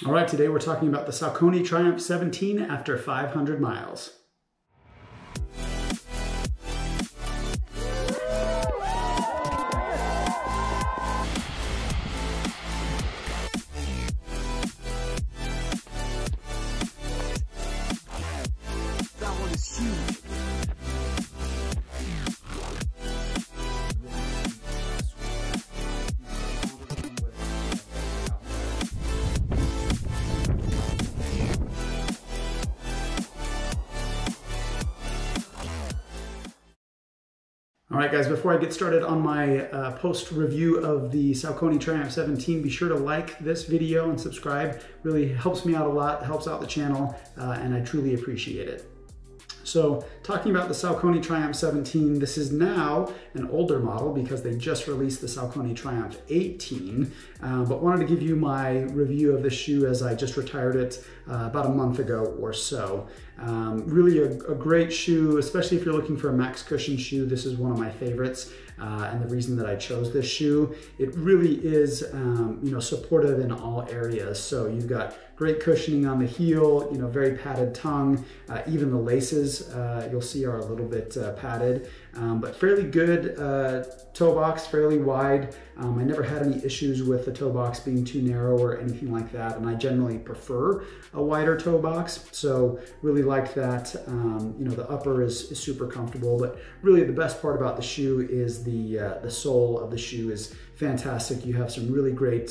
All right, today we're talking about the Saucony Triumph 17 after 500 miles. That one is huge. All right, guys, before I get started on my post review of the Saucony Triumph 17, be sure to like this video and subscribe. Really helps me out a lot, helps out the channel, and I truly appreciate it. So talking about the Saucony Triumph 17, this is now an older model because they just released the Saucony Triumph 18, but wanted to give you my review of the shoe as I just retired it about a month ago or so. Really a great shoe, especially if you're looking for a max cushion shoe. This is one of my favorites. And the reason that I chose this shoe, it really is, supportive in all areas. So you've got great cushioning on the heel, very padded tongue. Even the laces, you'll see are a little bit padded, but fairly good toe box, fairly wide. I never had any issues with the toe box being too narrow or anything like that. And I generally prefer a wider toe box. So really like that. The upper is super comfortable, but really the best part about the shoe is the sole of the shoe is fantastic. You have some really great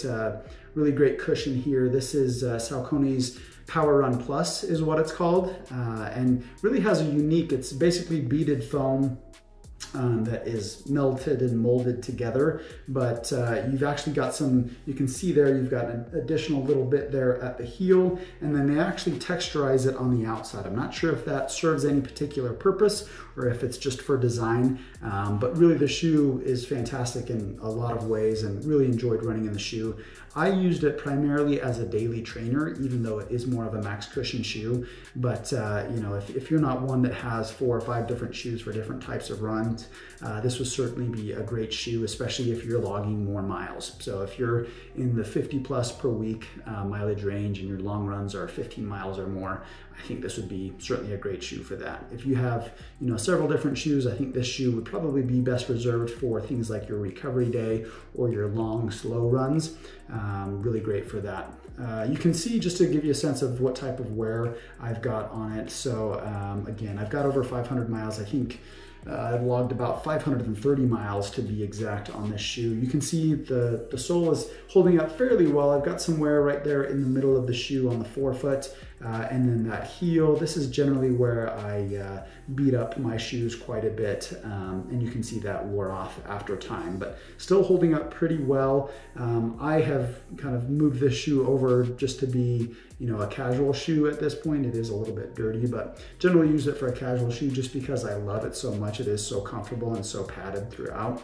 cushion here. This is Saucony's PWRRUN Plus is what it's called, and really has a unique, it's basically beaded foam that is melted and molded together, but you've actually got some, you can see there, you've got an additional little bit there at the heel, and then they actually texturize it on the outside. I'm not sure if that serves any particular purpose or if it's just for design, but really the shoe is fantastic in a lot of ways and really enjoyed running in the shoe. I used it primarily as a daily trainer, even though it is more of a max cushion shoe. But if you're not one that has 4 or 5 different shoes for different types of runs, this would certainly be a great shoe, especially if you're logging more miles. So if you're in the 50 plus per week mileage range and your long runs are 15 miles or more, I think this would be certainly a great shoe for that. If you have, several different shoes, I think this shoe would probably be best reserved for things like your recovery day or your long, slow runs. Really great for that. You can see, just to give you a sense of what type of wear I've got on it. So again, I've got over 500 miles. I think I've logged about 530 miles to be exact on this shoe. You can see the sole is holding up fairly well. I've got some wear right there in the middle of the shoe on the forefoot, and then that heel. This is generally where I beat up my shoes quite a bit, and you can see that wore off after time, but still holding up pretty well. I have kind of moved this shoe over just to be a casual shoe at this point. It is a little bit dirty, but generally use it for a casual shoe just because I love it so much. It is so comfortable and so padded throughout.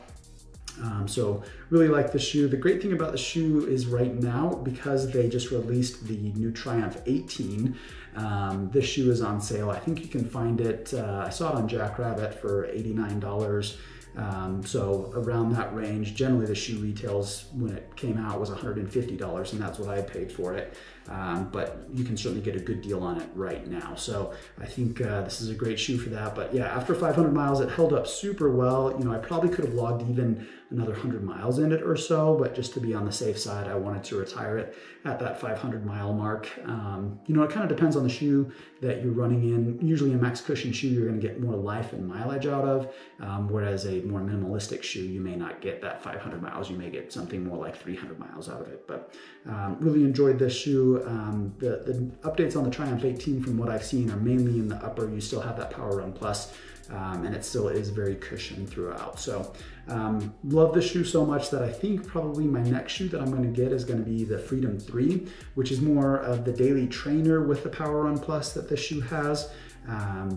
So really like the shoe. The great thing about the shoe is right now, because they just released the new Triumph 18, this shoe is on sale. I think you can find it, I saw it on Jackrabbit for $89. So around that range. Generally the shoe retails when it came out was $150, and that's what I paid for it. But you can certainly get a good deal on it right now. So I think this is a great shoe for that. But yeah, after 500 miles, it held up super well. I probably could have logged even another 100 miles in it or so, but just to be on the safe side, I wanted to retire it at that 500 mile mark. It kind of depends on the shoe that you're running in. Usually a max cushion shoe, you're going to get more life and mileage out of, whereas a more minimalistic shoe, you may not get that 500 miles. You may get something more like 300 miles out of it, but really enjoyed this shoe. The updates on the Triumph 18 from what I've seen are mainly in the upper. You still have that PWRRUN Plus, and it still is very cushioned throughout. So love the shoe so much that I think probably my next shoe that I'm going to get is going to be the Freedom 3, which is more of the daily trainer with the PWRRUN Plus that this shoe has.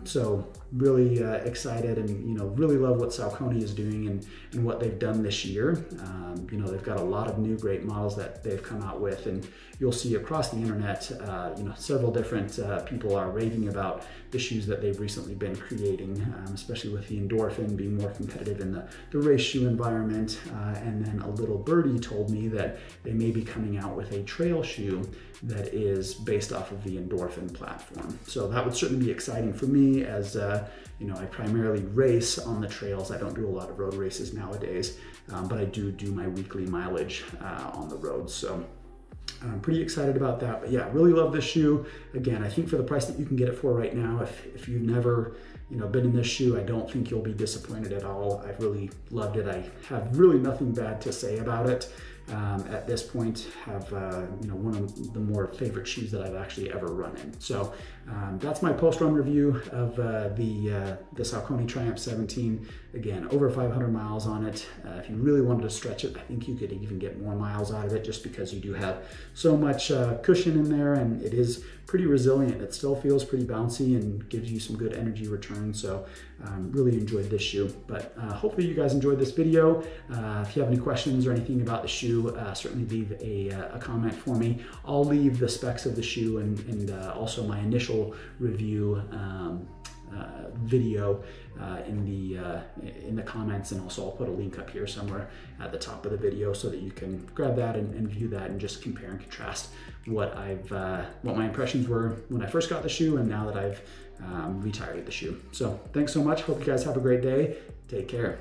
So really excited, and really love what Saucony is doing and what they've done this year. They've got a lot of new great models that they've come out with, and you'll see across the internet, several different people are raving about the shoes that they've recently been creating, especially with the Endorphin being more competitive in the race shoe environment. And then a little birdie told me that they may be coming out with a trail shoe that is based off of the Endorphin platform. So that would certainly be exciting for me, as I primarily race on the trails. I don't do a lot of road races nowadays, but I do my weekly mileage on the road. So I'm pretty excited about that. But yeah, really love this shoe. Again, I think for the price that you can get it for right now, if you've never been in this shoe, I don't think you'll be disappointed at all. I've really loved it. I have really nothing bad to say about it. At this point, have one of the more favorite shoes that I've actually ever run in. So that's my post-run review of the Saucony Triumph 17. Again, over 500 miles on it. If you really wanted to stretch it, I think you could even get more miles out of it, just because you do have so much cushion in there, and it is pretty resilient. It still feels pretty bouncy and gives you some good energy return. So really enjoyed this shoe. But hopefully you guys enjoyed this video. If you have any questions or anything about the shoe, certainly leave a comment for me. I'll leave the specs of the shoe and also my initial review video in the comments, and also I'll put a link up here somewhere at the top of the video so that you can grab that and view that and just compare and contrast what my impressions were when I first got the shoe and now that I've retired the shoe. So thanks so much. Hope you guys have a great day. Take care.